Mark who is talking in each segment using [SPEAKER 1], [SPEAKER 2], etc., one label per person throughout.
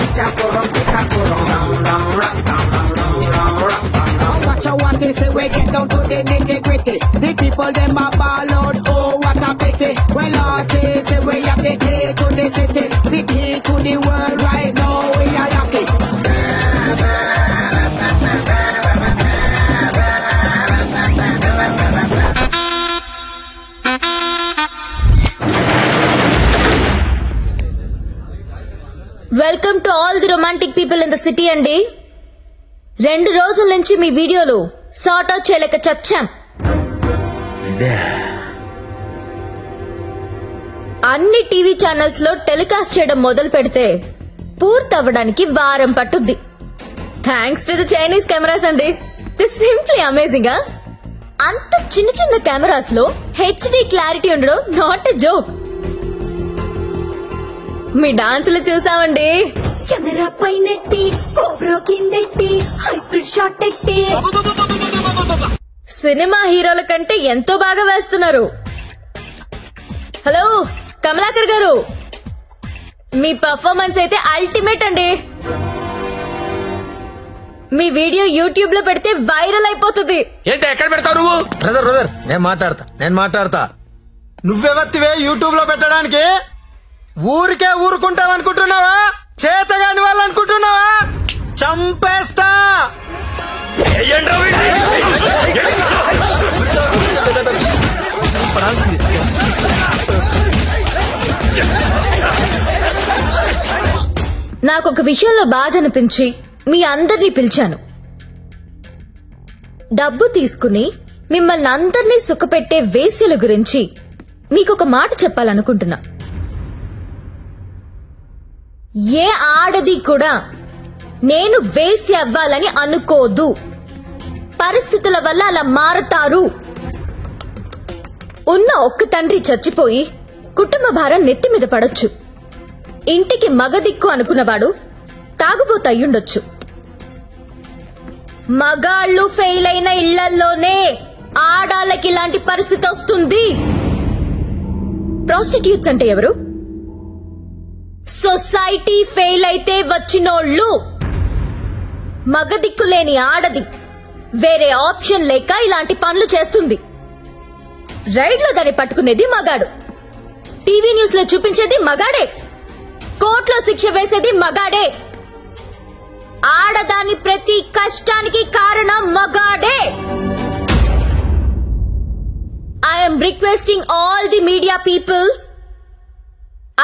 [SPEAKER 1] What you want is say we get down to the nitty-gritty. The people them a ball out, oh what a pity. Well artists say we have the key to the city, the key to the world right now. We are lucky.
[SPEAKER 2] Welcome to all the romantic people in the city అండి. 2 రోజుల నుంచి మీ వీడియోలు sort out చేయలేక చచ్చాం. అన్ని TV channels లో telecast చేయడం మొదలు పెడితే పూర్తవ్వడానికి వారం పట్టుద్ది. Thanks to the Chinese cameras అండి. This simply amazing. అంత చిన్న చిన్న కెమెరాస్ లో హెచ్డి క్లారిటీ ఉండడం నాట్ ఎ జోక్. మీ డాన్సులు చూసామండి.
[SPEAKER 3] కెమెరా పైనెట్టి కోబ్రా కిందెట్టి హై స్పీడ్ షాట్ ఎట్టి
[SPEAKER 2] సినిమా హీరోల కంటే ఎంతో బాగా వేస్తున్నారు. హలో కమలాకర్ గారు, మీ పర్ఫార్మెన్స్ అయితే అల్టిమేట్ అండి. మీ వీడియో యూట్యూబ్ లో పెడితే వైరల్ అయిపోతుంది.
[SPEAKER 4] ఏంటి ఎక్కడ పెడతావు నువ్వు?
[SPEAKER 5] బ్రదర్ నేను మాట్లాడతా. నువ్వెవత్తివే యూట్యూబ్ లో పెట్టడానికి? ఊరికే ఊరుకుంటావనుకుంటున్నావా? చేతగాని వాళ్ళు అనుకుంటున్నావా? చంపేస్తా.
[SPEAKER 2] నాకొక విషయంలో బాధ అనిపించి మీ అందరినీ పిలిచాను. డబ్బు తీసుకుని మిమ్మల్ని అందరినీ సుఖపెట్టే వేశ్యల గురించి మీకొక మాట చెప్పాలనుకుంటున్నా. ఏ ఆడది కూడా నేను వేసి అవ్వాలని అనుకోదు. పరిస్థితుల వల్ల అలా మారతారు. ఉన్న ఒక్క తండ్రి చచ్చిపోయి కుటుంబ భారం నెత్తి మీద పడొచ్చు. ఇంటికి మగదిక్కు అనుకున్నవాడు తాగుబోతు అయ్యుండొచ్చు. మగాళ్ళు ఫెయిల్ అయిన ఇళ్లల్లోనే ఆడాళ్ళకి ఇలాంటి పరిస్థితి వస్తుంది. ప్రాస్టిట్యూట్స్ అంటే ఎవరు? సొసైటీ ఫెయిల్ అయితే వచ్చినోళ్ళు. మగదిక్కులేని ఆడది వేరే ఆప్షన్ లేక ఇలాంటి పనులు చేస్తుంది. రైడ్ లో దాన్ని పట్టుకునేది మగాడు, టీవీ న్యూస్ లో చూపించేది మగాడే, కోర్టులో శిక్ష వేసేది మగాడే. ఆడదాని ప్రతి కష్టానికి కారణం మగాడే. I'm requesting all the media people,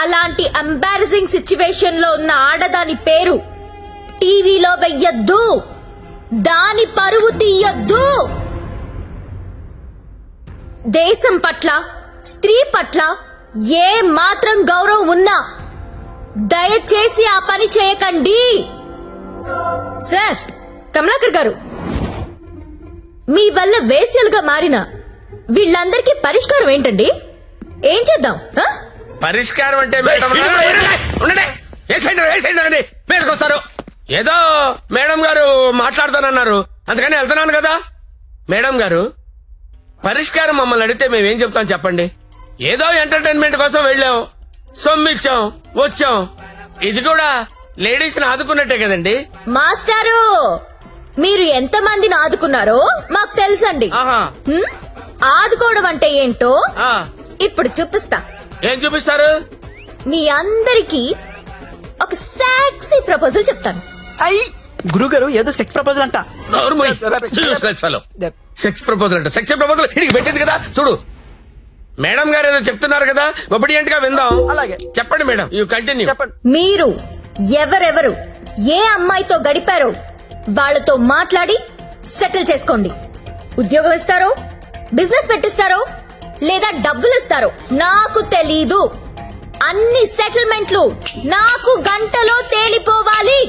[SPEAKER 2] అలాంటి ఎంబారసింగ్ సిచ్యువేషన్ లో ఉన్న ఆడదాని పేరు టీవీలో వెయ్యొద్దు. దాని పరువు తీయొద్దు. దేశం పట్ల, స్త్రీ పట్ల ఏ మాత్రం గౌరవం ఉన్నా దయచేసి ఆ పని చేయకండి. సార్ కమలాకర్ గారు, మీ వల్ల వేశ్యలుగా మారిన వీళ్ళందరికీ పరిష్కారం ఏంటండి? ఏం చేద్దాం?
[SPEAKER 4] పరిష్కారం అంటే మీదకొస్తారు. ఏదో మేడం గారు మాట్లాడతానన్నారు, అందుకని వెళ్తున్నాను కదా. మేడం గారు, పరిష్కారం మమ్మల్ని అడిగితే మేమేం చెప్తాం చెప్పండి? ఏదో ఎంటర్టైన్మెంట్ కోసం వెళ్ళాం, సొమ్మిచ్చాం, వచ్చాం. ఇది కూడా లేడీస్ ని ఆదుకున్నట్టే కదండి.
[SPEAKER 2] మాస్టారు, మీరు ఎంత మందిని ఆదుకున్నారో మాకు తెలుసండి. ఆదుకోవడం అంటే ఏంటో ఇప్పుడు చూపిస్తా.
[SPEAKER 4] ఏం చూపిస్తారు?
[SPEAKER 2] మీ అందరికీ ఒక సెక్సీ ప్రపోజల్ చెప్తాను.
[SPEAKER 6] గురుగారు ఏదో సెక్స్ ప్రపోజల్ అంట.
[SPEAKER 4] సెక్స్ ప్రపోజల్ అంట. సెక్స్ ప్రపోజల్ ఇడికి పెట్టింది కదా చూడు. మేడం గారు ఏదో చెప్తున్నారు కదా, ఒబిడియంట్ గా విందాం.
[SPEAKER 6] అలాగే
[SPEAKER 4] చెప్పండి మేడం, యూ కంటిన్యూ.
[SPEAKER 6] చెప్పండి.
[SPEAKER 2] మీరు ఎవరెవరు ఏ అమ్మాయితో గడిపారో వాళ్లతో మాట్లాడి సెటిల్ చేసుకోండి. ఉద్యోగం ఇస్తారో, బిజినెస్ పెట్టిస్తారో, లేదా డబ్బులు ఇస్తారో నాకు తెలీదు. అన్ని సెటిల్మెంట్లు నాకు గంటలో తేలిపోవాలి.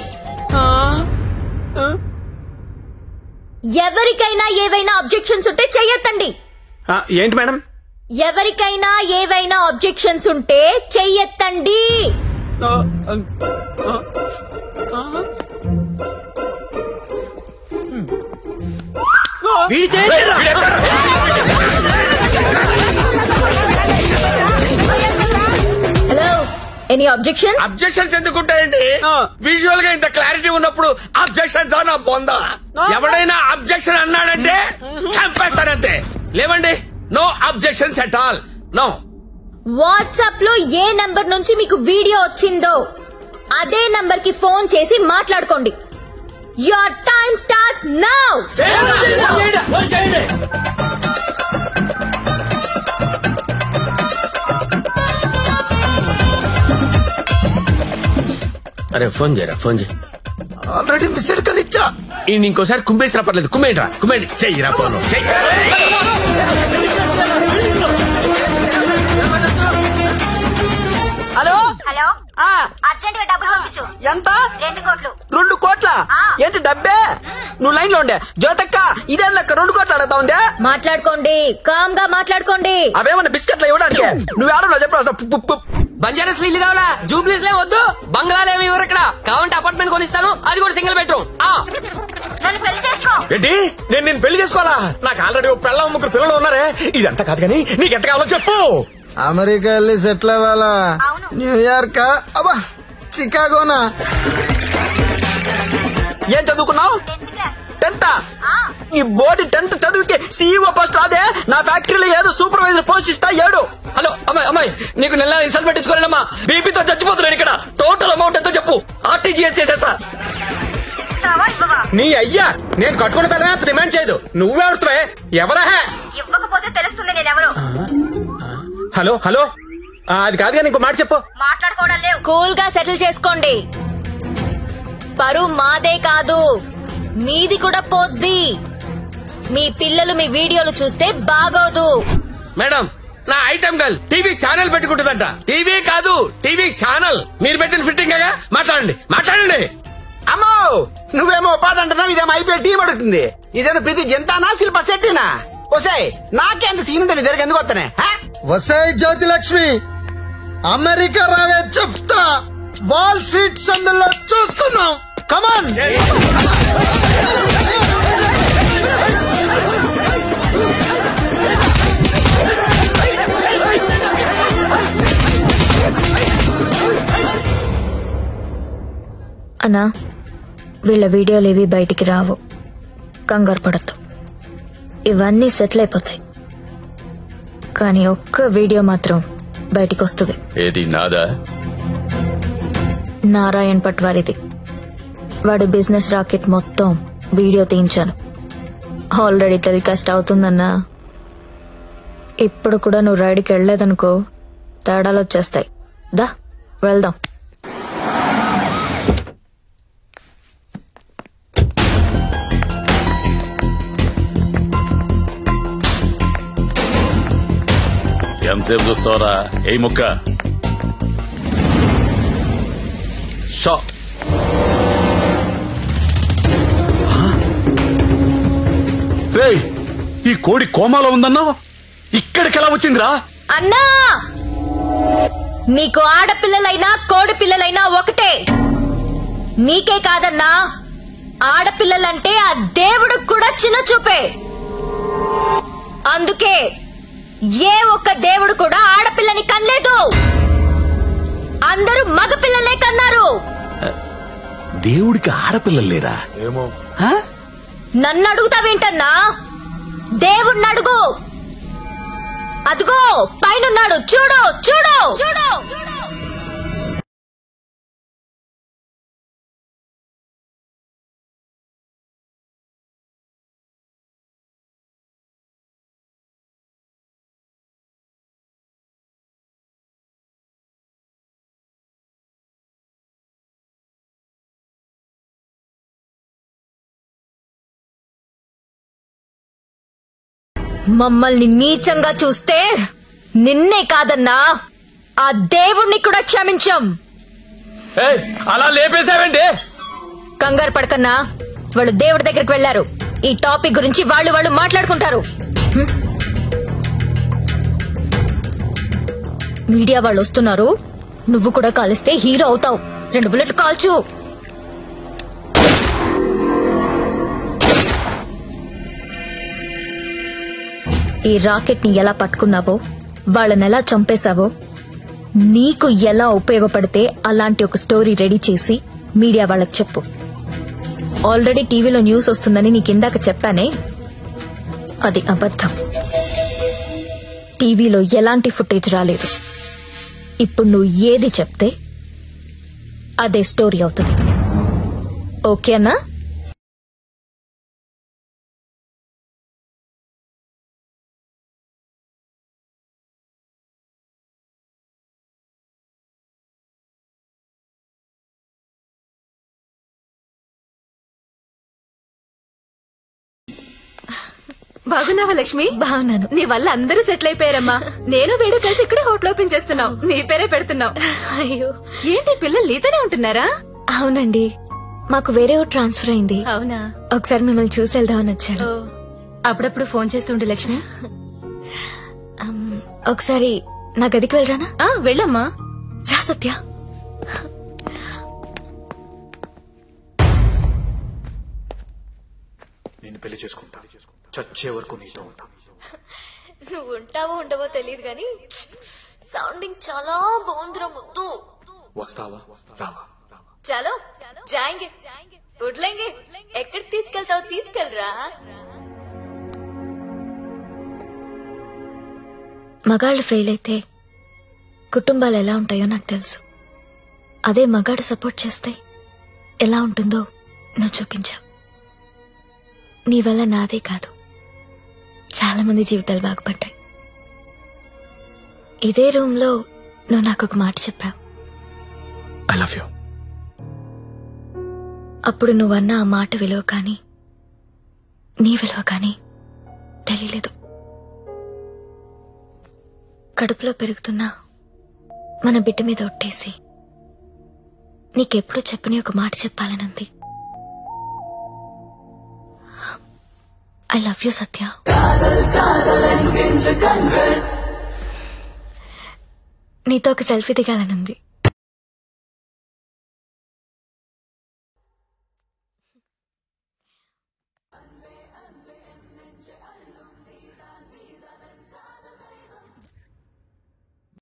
[SPEAKER 2] ఎవరికైనా ఏవైనా అబ్జెక్షన్స్ ఉంటే చెయ్యొద్దండి.
[SPEAKER 6] ఏంటి మేడం?
[SPEAKER 2] ఎవరికైనా ఏవైనా అబ్జెక్షన్స్ ఉంటే చెయ్యొద్దండి. Hello, any objection?
[SPEAKER 4] అబ్జెక్షన్స్ ఎందుకుంటాయండి? విజువల్ గా ఇంత క్లారిటీ ఉన్నప్పుడు అబ్జెక్షన్స్ నా పొందా. ఎవడైనా అబ్జెక్షన్ అన్నాడంటే చంపేస్తానంతే. లేవండి, no objections at all, no.
[SPEAKER 2] WhatsApp లో ఏ నంబర్ నుంచి మీకు వీడియో వచ్చిందో అదే నంబర్ కి ఫోన్ చేసి మాట్లాడుకోండి. Your time starts now.
[SPEAKER 4] అరే ఫోన్ చేయరా, ఫోన్ చేయి.
[SPEAKER 5] ఆల్రెడీ మిస్డ్ కాల్ ఇచ్చా.
[SPEAKER 4] ఇంకోసారి కుమ్మేసినా పర్లేదు, కుమ్మేంట్రా, కుమ్మేండి. చెయ్యిరా ఫోన్, చెయ్యి.
[SPEAKER 6] హలో
[SPEAKER 7] హలో,
[SPEAKER 6] ఆ,
[SPEAKER 7] అర్జెంట్ గా డబ్బులు పంపించు.
[SPEAKER 6] ఎంత?
[SPEAKER 7] 2 కోట్లు.
[SPEAKER 6] 2 కోట్ల?
[SPEAKER 7] ఆ.
[SPEAKER 6] ఏంటి డబ్బే? నువ్వు లైన్ లో ఉండే జ్యోతక్క, ఇదే లెక్క 2 కోట్లు అడుగుతా ఉందే.
[SPEAKER 2] మాట్లాడుకోండి, కామ్ గా మాట్లాడుకోండి.
[SPEAKER 6] అవేమన్నా బిస్కెట్లు ఇవ్వడానికి నువ్వు ఆడలో చెప్పు.
[SPEAKER 8] బంజారాస్ ఇల్లు కావాలా? జూబ్లీస్ లే వద్దు, బంగ్లాలేమి ఎవరు ఇక్కడ కావాలంటే అపార్ట్మెంట్ కొనిస్తాను, అది కూడా సింగిల్ బెడ్రూమ్.
[SPEAKER 7] నన్ను పెళ్లి చేసుకో.
[SPEAKER 5] ఏంటి, నేను పెళ్లి చేసుకోవాలా? నాకు ఆల్రెడీ 3 పిల్లలు ఉన్నారే. ఇదంతా కాదు కానీ నీకెంత కావాలో చెప్పు. అమెరికా వెళ్ళి సెటిల్ అవ్వాలా?
[SPEAKER 7] అవును.
[SPEAKER 5] న్యూయార్క్, అబ్బా చికాగోనా?
[SPEAKER 6] ఏం చదువుకున్నావు?
[SPEAKER 7] 10th class.
[SPEAKER 6] 10th?
[SPEAKER 7] ఆ.
[SPEAKER 6] ఈ బోర్డు 10th చదువుకి CEO పోస్ట్ రాదే? నా ఫ్యాక్టరీలో ఏదో సూపర్వైజర్ పోస్ట్ ఇస్తా. 7.
[SPEAKER 8] హలో అమ్మాయి, నీకు నెల రిసల్ట్ పెట్టించుకోలేనమ్మా, బీపీతో చచ్చిపోతున్నాను ఇక్కడ. టోటల్ అమౌంట్ ఎంతో చెప్పు, RTGS చేసేస్తా.
[SPEAKER 7] ఇస్తావా ఇవ్వవా?
[SPEAKER 5] నీ అయ్యా, నేను కట్టుకున్న పిల్లమే అంత డిమాండ్ చేయదు. నువ్వెవరుతువే? ఎవరా?
[SPEAKER 7] ఇవ్వకపోతే తెలుస్తుంది నేనెవరు.
[SPEAKER 5] హలో హలో, అది కాదు కానీ ఇంకో మాట చెప్పు.
[SPEAKER 7] మాట్లాడుకోవడం లేవు.
[SPEAKER 2] కూల్ గా సెటిల్ చేసుకోండి. పరువు మాదే కాదు, మీది కూడా పోద్ది. మీ పిల్లలు మీ వీడియోలు చూస్తే బాగోదు.
[SPEAKER 4] మేడం, నా ఐటమ్ గర్ల్ టీవీ ఛానల్ పెట్టుకుంటుందంట. టీవీ కాదు, టీవీ ఛానల్. మీరు పెట్టిన ఫిట్టింగ్ గా మాట్లాడండి, మాట్లాడండి.
[SPEAKER 5] అమ్మో, నువ్వేమో ఉపాధి అంటున్నావు, ఇదేమో IPL టీం అడుగుతుంది. ఇదేమో ప్రతి జంతానా శిల్ప శెట్టినా? వసే, నాకేంత సీన్ ఉంటే నీ దగ్గర ఎందుకు వస్తానే? వసే జ్యోతి లక్ష్మి, అమెరికా రావే చెప్తా. వాల్ స్ట్రీట్ సందులో చూసుకుందాం. కమాన్.
[SPEAKER 2] అన్నా, వీళ్ళ వీడియోలు ఏవి బయటికి రావు, కంగారు పడద్దు. ఇవన్నీ సెటిల్ అయిపోతాయి, కానీ ఒక్క వీడియో మాత్రం బయటికి వస్తుంది.
[SPEAKER 9] ఏది నాదా?
[SPEAKER 2] నారాయణ్ పట్వారిది. వాడి బిజినెస్ రాకెట్ మొత్తం వీడియో తీయించాను. ఆల్రెడీ టెలికాస్ట్ అవుతుందన్నా. ఇప్పుడు కూడా నువ్వు రైడ్కి వెళ్ళలేదనుకో, తేడాలు వచ్చేస్తాయి. దా వెళ్దాం.
[SPEAKER 9] ఎంతసేపు చూస్తావరా? ఏ ముక్క షా.
[SPEAKER 10] రేయ్, ఈ కోడి కోమాలో ఉందన్నా, ఇక్కడికి ఎలా వచ్చిందిరా?
[SPEAKER 2] అన్నా, నీకు ఆడపిల్లలైనా కోడి పిల్లలైనా ఒకటే. నీకే కాదన్నా, ఆడపిల్లలంటే ఆ దేవుడికి కూడా చిన్న చూపే. అందుకే ఏ ఒక్క దేవుడు కూడా ఆడపిల్లని కనలేదు, అందరూ మగపిల్లలే కన్నారు.
[SPEAKER 10] దేవుడికి ఆడపిల్లలు లేరా? ఏమో.
[SPEAKER 2] నన్ను అడుగుతావేంటన్నా? దేవుణ్ణి అడుగు. అదిగో పైనున్నాడు, చూడు చూడు చూడు. మమ్మల్ని నీచంగా చూస్తే నిన్నే కాదన్నా, ఆ దేవుణ్ణి కూడా క్షమించం.
[SPEAKER 8] అలా లేపేశావేంటి?
[SPEAKER 2] కంగారు పడకన్నా, వాళ్ళు దేవుడి దగ్గరికి వెళ్లారు. ఈ టాపిక్ గురించి వాళ్ళు మాట్లాడుకుంటారు. మీడియా వాళ్ళు వస్తున్నారు, నువ్వు కూడా కాలిస్తే హీరో అవుతావు. 2 బుల్లెట్లు కాల్చు. ఈ రాకెట్ ని ఎలా పట్టుకున్నావో, వాళ్ళని ఎలా చంపేశావో నీకు ఎలా ఉపయోగపడితే అలాంటి ఒక స్టోరీ రెడీ చేసి మీడియా వాళ్ళకి చెప్పు. ఆల్రెడీ టీవీలో న్యూస్ వస్తుందని నీకు ఇందాక చెప్పానే, అది అబద్ధం. టీవీలో ఎలాంటి ఫుటేజ్ రాలేదు. ఇప్పుడు నువ్వు ఏది చెప్తే అదే స్టోరీ అవుతుంది. ఓకేనా?
[SPEAKER 11] బాగున్నావా లక్ష్మి?
[SPEAKER 2] బాగున్నాను.
[SPEAKER 11] నీ వల్ల అందరూ సెటిల్ అయిపోయారమ్మా. నేను వేడు కలిసి ఇక్కడే హోటల్ ఓపెన్ చేస్తున్నావు. నీ పేరే పెడుతున్నావు.
[SPEAKER 2] అయ్యో,
[SPEAKER 11] ఏంటి పిల్లలు నీతోనే ఉంటున్నారా?
[SPEAKER 2] అవునండి, మాకు వేరే ఊరు ట్రాన్స్ఫర్ అయింది.
[SPEAKER 11] అవునా?
[SPEAKER 2] ఒకసారి మిమ్మల్ని చూసి వెళ్దామని వచ్చాను.
[SPEAKER 11] అప్పుడప్పుడు ఫోన్ చేస్తుండే లక్ష్మి.
[SPEAKER 2] ఒకసారి నా గదికి వెళ్ళరానా?
[SPEAKER 11] వెళ్ళమ్మా.
[SPEAKER 2] రా సత్య.
[SPEAKER 12] నేను పెళ్లి చేసుకుంటా, చచ్చే వరకు నీతో ఉంటా.
[SPEAKER 2] నువ్వు ఉంటావో ఉండవో తెలియదు గాని సౌండింగ్ చాలా బాగుందిరా ముద్దు.
[SPEAKER 12] వస్తావా రావా?
[SPEAKER 2] చలో జాయింగే ఉడ్లేంగే. ఎక్కడికి తీసుకెళ్తావు? తీసుకెళ్ళరా. మగాళ్ళు ఫెయిల్ అయితే కుటుంబాలు ఎలా ఉంటాయో నాకు తెలుసు. అదే మగాడు సపోర్ట్ చేస్తే ఎలా ఉంటుందో నువ్వు చూపించావు. నీ వల్ల నాదే కాదు, చాలా మంది జీవితాలు బాగుపడ్డాయి. ఇదే రూమ్ లో నువ్వు నాకు ఒక మాట చెప్పావు.
[SPEAKER 12] I love you.
[SPEAKER 2] అప్పుడు నువ్వన్న ఆ మాట విలువ కానీ నీ విలువ కానీ తెలియలేదు. కడుపులో పెరుగుతున్నా మన బిడ్డ మీద ఒట్టేసి నీకెప్పుడు చెప్పని ఒక మాట చెప్పాలనుంది. ఐ లవ్ యూ సత్య. నీతో ఒక సెల్ఫీ దిగాలనుంది.